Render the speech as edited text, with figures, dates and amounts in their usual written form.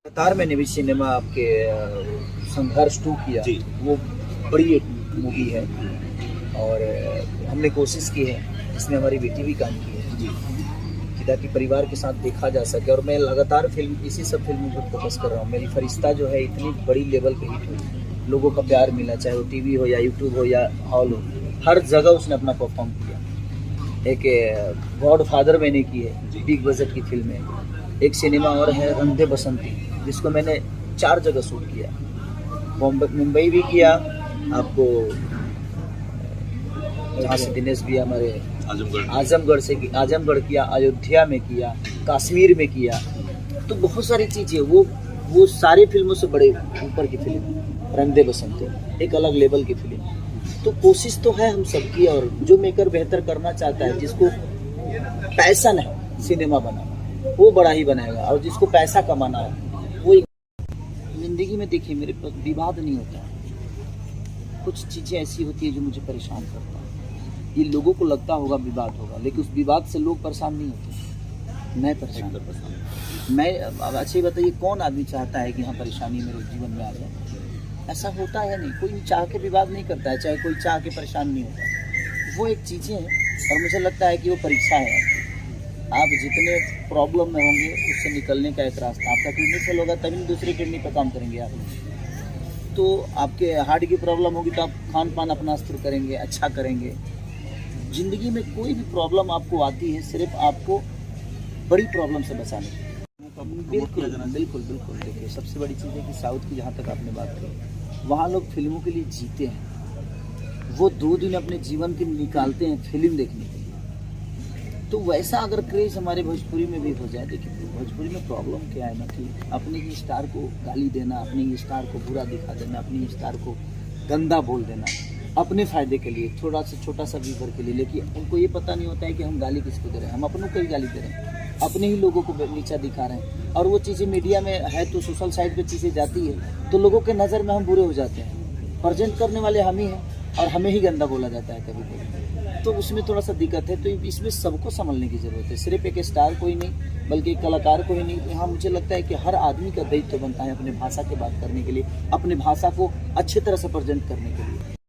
लगातार मैंने भी सिनेमा आपके संघर्ष 2 किया जी। वो बड़ी एक मूवी है और हमने कोशिश की है, इसमें हमारी बेटी भी काम की है जी। कि ताकि परिवार के साथ देखा जा सके। और मैं लगातार इसी सब फिल्मों पर फोकस कर रहा हूँ। मेरी फरिश्ता जो है इतनी बड़ी लेवल पे हिट हुई, लोगों का प्यार मिला, चाहे वो टीवी हो या यूट्यूब हो या हॉल हो, हर जगह उसने अपना परफॉर्म किया। एक गॉड फादर मैंने की है, बिग बजट की फिल्म है। एक सिनेमा और है रंग दे बसंती, जिसको मैंने 4 जगह शूट किया, मुंबई भी किया, आपको जहाँ से दिनेश भी हमारे आजमगढ़ किया, अयोध्या में किया, कश्मीर में किया। तो बहुत सारी चीज़ें वो सारी फिल्मों से बड़े ऊपर की फिल्म है रंग दे बसंती, एक अलग लेवल की फिल्म। तो कोशिश तो है हम सबकी, और जो मेकर बेहतर करना चाहता है, जिसको पैशन है सिनेमा बनाना, वो बड़ा ही बनाएगा। और जिसको पैसा कमाना है वो जिंदगी में, देखिए मेरे पास विवाद नहीं होता है, कुछ चीज़ें ऐसी होती है जो मुझे परेशान करता है। ये लोगों को लगता होगा विवाद होगा, लेकिन उस विवाद से लोग परेशान नहीं होते, मैं परेशान। मैं अब अच्छा ही बताइए, कौन आदमी चाहता है कि हाँ परेशानी मेरे जीवन में आ जाए? ऐसा होता है नहीं, कोई चाह के विवाद नहीं करता है, चाहे कोई चाह के परेशान नहीं होता। वो एक चीज़ें हैं, और मुझे लगता है कि वो परीक्षा है। आप जितने प्रॉब्लम में होंगे उससे निकलने का एक रास्ता, आपका किडनी फेल होगा तभी दूसरी किडनी पर काम करेंगे आप। तो आपके हार्ट की प्रॉब्लम होगी तो आप खान पान अपना स्थिर करेंगे, अच्छा करेंगे। ज़िंदगी में कोई भी प्रॉब्लम आपको आती है सिर्फ आपको बड़ी प्रॉब्लम से बचाने की। बिल्कुल बिल्कुल बिल्कुल। देखिए सबसे बड़ी चीज़ है कि साउथ की, जहाँ तक आपने बात की, वहाँ लोग फिल्मों के लिए जीते हैं। वो 2 दिन अपने जीवन के निकालते हैं फिल्म देखने के लिए। तो वैसा अगर क्रेज़ हमारे भोजपुरी में भी हो जाए। देखिए भोजपुरी में प्रॉब्लम क्या है ना, कि अपने ही स्टार को गाली देना, अपने ही स्टार को बुरा दिखा देना, अपने ही स्टार को गंदा बोल देना, अपने फ़ायदे के लिए, थोड़ा सा छोटा सा व्यूवर के लिए। लेकिन उनको ये पता नहीं होता है कि हम गाली किसको दे रहे हैं, हम अपनों को ही गाली दे रहे हैं, अपने ही लोगों को नीचा दिखा रहे हैं। और वो चीज़ें मीडिया में है तो सोशल साइट पे चीज़ें जाती है तो लोगों के नज़र में हम बुरे हो जाते हैं। प्रेजेंट करने वाले हम ही हैं और हमें ही गंदा बोला जाता है कभी कभी, तो उसमें थोड़ा सा दिक्कत है। तो इसमें सबको संभलने की ज़रूरत है, सिर्फ एक स्टार को ही नहीं बल्कि एक कलाकार को ही नहीं। यहाँ मुझे लगता है कि हर आदमी का दायित्व बनता है अपने भाषा की बात करने के लिए, अपने भाषा को अच्छी तरह से प्रेजेंट करने के लिए।